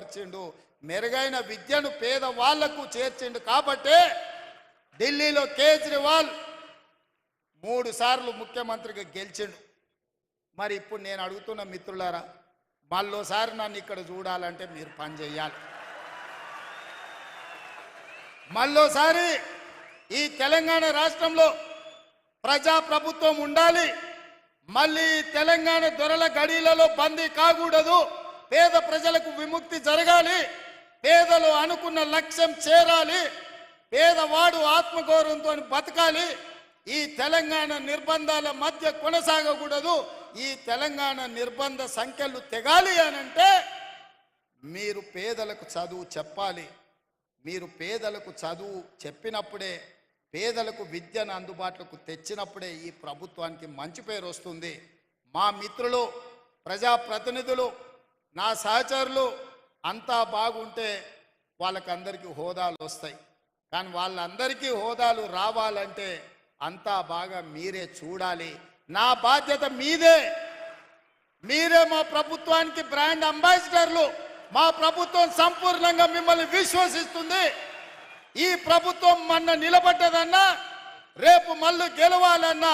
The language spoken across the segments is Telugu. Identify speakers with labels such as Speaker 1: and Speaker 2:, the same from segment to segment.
Speaker 1: మెరుగుపరిచిండు, మెరుగైన విద్యను పేదవాళ్లకు చేర్చిండు. కాబట్టే ఢిల్లీలో కేజ్రీవాల్ 3 సార్లు ముఖ్యమంత్రిగా గెలిచిండు. మరి ఇప్పుడు నేను అడుగుతున్న మిత్రులారా, మళ్ళోసారి నన్ను ఇక్కడ చూడాలంటే మీరు పని చేయాలి. మళ్ళోసారి ఈ తెలంగాణ రాష్ట్రంలో ప్రజాప్రభుత్వం ఉండాలి. మళ్ళీ తెలంగాణ దొరల గడిలలో బందీ కాకూడదు. పేద ప్రజలకు విముక్తి జరగాలి. పేదలు అనుకున్న లక్ష్యం చేరాలి. పేదవాడు ఆత్మగౌరవంతో బతకాలి. ఈ తెలంగాణ నిర్బంధాల మధ్య కొనసాగకూడదు. ఈ తెలంగాణ నిర్బంధ సంఖ్యలు తెగాలి అనంటే మీరు పేదలకు చదువు చెప్పాలి. మీరు పేదలకు చదువు చెప్పినప్పుడే, పేదలకు విద్యను అందుబాటులోకి తెచ్చినప్పుడే ఈ ప్రభుత్వానికి మంచి పేరు వస్తుంది. మా మిత్రులు, ప్రజాప్రతినిధులు, నా సహచరులు అంతా బాగుంటే వాళ్ళకందరికీ హోదాలు వస్తాయి. కానీ వాళ్ళందరికీ హోదాలు రావాలంటే అంతా బాగా మీరే చూడాలి. నా బాధ్యత మీదే. మీరే మా ప్రభుత్వానికి బ్రాండ్ అంబాసిడర్లు. మా ప్రభుత్వం సంపూర్ణంగా మిమ్మల్ని విశ్వసిస్తుంది. ఈ ప్రభుత్వం మొన్న నిలబడ్డదన్నా, రేపు మళ్ళీ గెలవాలన్నా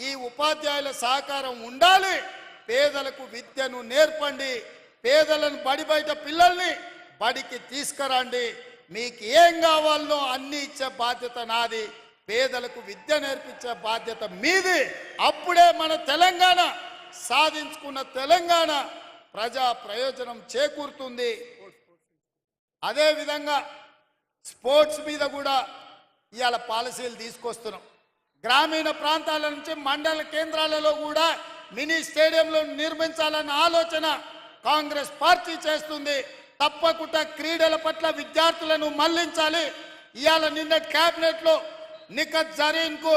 Speaker 1: ఈ ఉపాధ్యాయుల సహకారం ఉండాలి. పేదలకు విద్యను నేర్పండి. పేదలను బడి బయట పిల్లల్ని బడికి తీసుకురండి. మీకు ఏం కావాలనో అన్ని ఇచ్చే బాధ్యత నాది. పేదలకు విద్య నేర్పించే బాధ్యత మీది. అప్పుడే మన తెలంగాణ సాధించుకున్న తెలంగాణ ప్రజా ప్రయోజనం చేకూరుతుంది. అదేవిధంగా స్పోర్ట్స్ మీద కూడా ఇవాళ పాలసీలు తీసుకొస్తున్నాం. గ్రామీణ ప్రాంతాల నుంచి మండల కేంద్రాలలో కూడా మినీ స్టేడియంలు నిర్మించాలన్న ఆలోచన కాంగ్రెస్ పార్టీ చేస్తుంది. తప్పకుండా క్రీడల పట్ల విద్యార్థులను మళ్లించాలి. ఇవాళ నిన్న క్యాబినెట్లో నిఖత్ జరీన్కు,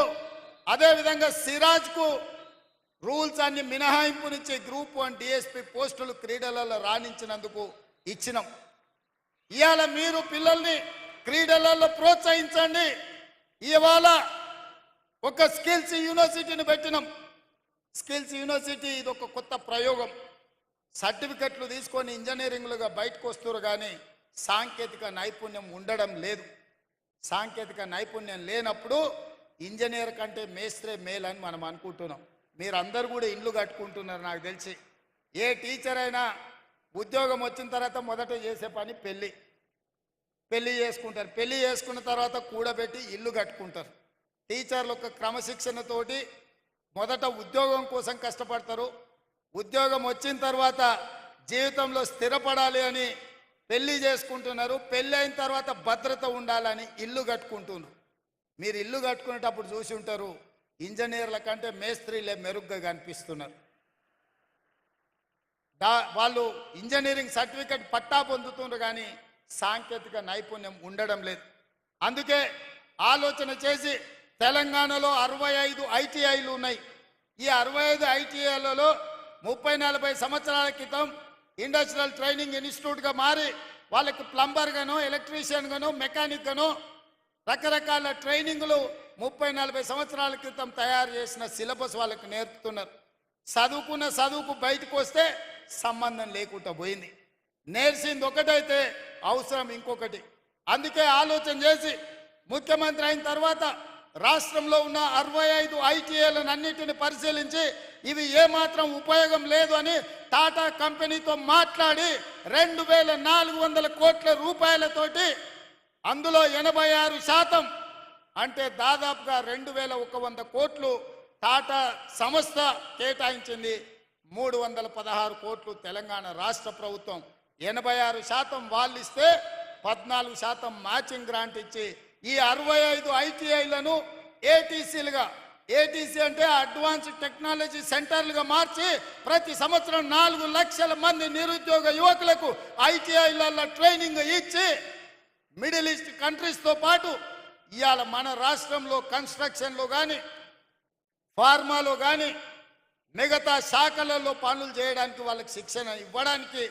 Speaker 1: అదేవిధంగా సిరాజ్కు రూల్స్ అన్ని మినహాయింపునిచ్చి గ్రూప్ 1 డిఎస్పీ పోస్టులు క్రీడలలో రాణించినందుకు ఇచ్చినాం. ఇవాళ మీరు పిల్లల్ని క్రీడలలో ప్రోత్సహించండి. ఇవాళ ఒక స్కిల్స్ యూనివర్సిటీని పెట్టినాం. స్కిల్స్ యూనివర్సిటీ ఇది ఒక కొత్త ప్రయోగం. సర్టిఫికెట్లు తీసుకొని ఇంజనీరింగ్లుగా బయటకు వస్తారు, కానీ సాంకేతిక నైపుణ్యం ఉండడం లేదు. సాంకేతిక నైపుణ్యం లేనప్పుడు ఇంజనీర్ కంటే మేస్త్రే మేలని మనం అనుకుంటున్నాం. మీరందరూ కూడా ఇండ్లు కట్టుకుంటున్నారు. నాకు తెలిసి ఏ టీచర్ అయినా ఉద్యోగం వచ్చిన తర్వాత మొదట చేసే పని పెళ్లి చేసుకుంటారు. పెళ్లి చేసుకున్న తర్వాత కూడబెట్టి ఇల్లు కట్టుకుంటారు. టీచర్లు ఒక క్రమశిక్షణతోటి మొదట ఉద్యోగం కోసం కష్టపడతారు. ఉద్యోగం వచ్చిన తర్వాత జీవితంలో స్థిరపడాలి అని పెళ్లి చేసుకుంటున్నారు. పెళ్ళి అయిన తర్వాత భద్రత ఉండాలని ఇల్లు కట్టుకుంటున్నారు. మీరు ఇల్లు కట్టుకునేటప్పుడు చూసి ఉంటారు, ఇంజనీర్ల కంటే మేస్త్రీలే మెరుగ్గా కనిపిస్తున్నారు. వాళ్ళు ఇంజనీరింగ్ సర్టిఫికెట్ పట్టా పొందుతున్నారు, కానీ సాంకేతిక నైపుణ్యం ఉండడం లేదు. అందుకే ఆలోచన చేసి తెలంగాణలో 65 ఐటీఐలు ఉన్నాయి. ఈ 65 ఐటీఐలలో 30-40 సంవత్సరాల క్రితం ఇండస్ట్రియల్ ట్రైనింగ్ ఇన్స్టిట్యూట్గా మారి వాళ్ళకి ప్లంబర్ గానో, ఎలక్ట్రీషియన్ గానో, మెకానిక్ గానో రకరకాల ట్రైనింగ్లు 30-40 సంవత్సరాల క్రితం తయారు చేసిన సిలబస్ వాళ్ళకి నేర్పుతున్నారు. చదువుకున్న చదువుకు బయటకు వస్తే సంబంధం లేకుండా పోయింది. నేర్చింది ఒకటైతే అవసరం ఇంకొకటి. అందుకే ఆలోచన చేసి ముఖ్యమంత్రి అయిన తర్వాత రాష్ట్రంలో ఉన్న 65 ఐటీఐలను అన్నిటిని పరిశీలించి ఇవి ఏమాత్రం ఉపయోగం లేదు అని టాటా కంపెనీతో మాట్లాడి 2400 కోట్ల రూపాయలతోటి అందులో 86% అంటే దాదాపుగా 2100 కోట్లు టాటా సంస్థ కేటాయించింది. 316 కోట్లు తెలంగాణ రాష్ట్ర ప్రభుత్వం, 86% వాళ్ళు ఇస్తే 14% మ్యాచింగ్ గ్రాంట్ ఇచ్చి ఈ 65 ఐటీఐలను ఏటీసీలుగా, ఏటీసీ అంటే అడ్వాన్స్డ్ టెక్నాలజీ సెంటర్లుగా మార్చి ప్రతి సంవత్సరం 4 లక్షల మంది నిరుద్యోగ యువకులకు ఐటీఐలలో ట్రైనింగ్ ఇచ్చి మిడిల్ ఈస్ట్ కంట్రీస్తో పాటు ఇవాళ మన రాష్ట్రంలో కన్స్ట్రక్షన్లో కానీ, ఫార్మాలో కానీ, మిగతా శాఖలలో పనులు చేయడానికి వాళ్ళకి శిక్షణ ఇవ్వడానికి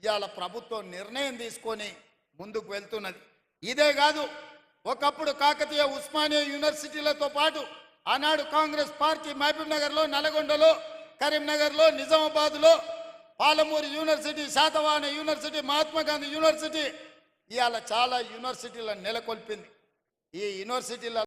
Speaker 1: ఇవాళ ప్రభుత్వం నిర్ణయం తీసుకొని ముందుకు వెళ్తున్నది. ఇదే కాదు, ఒకప్పుడు కాకతీయ ఉస్మానియా యూనివర్సిటీలతో పాటు ఆనాడు కాంగ్రెస్ పార్టీ మహబూబ్ నగర్లో, నల్గొండలో, కరీంనగర్లో, నిజామాబాద్లో Palamuru university, Satavahana university, Mahatma Gandhi university ఇవాళ చాలా యూనివర్సిటీలను నెలకొల్పింది. ఈ యూనివర్సిటీల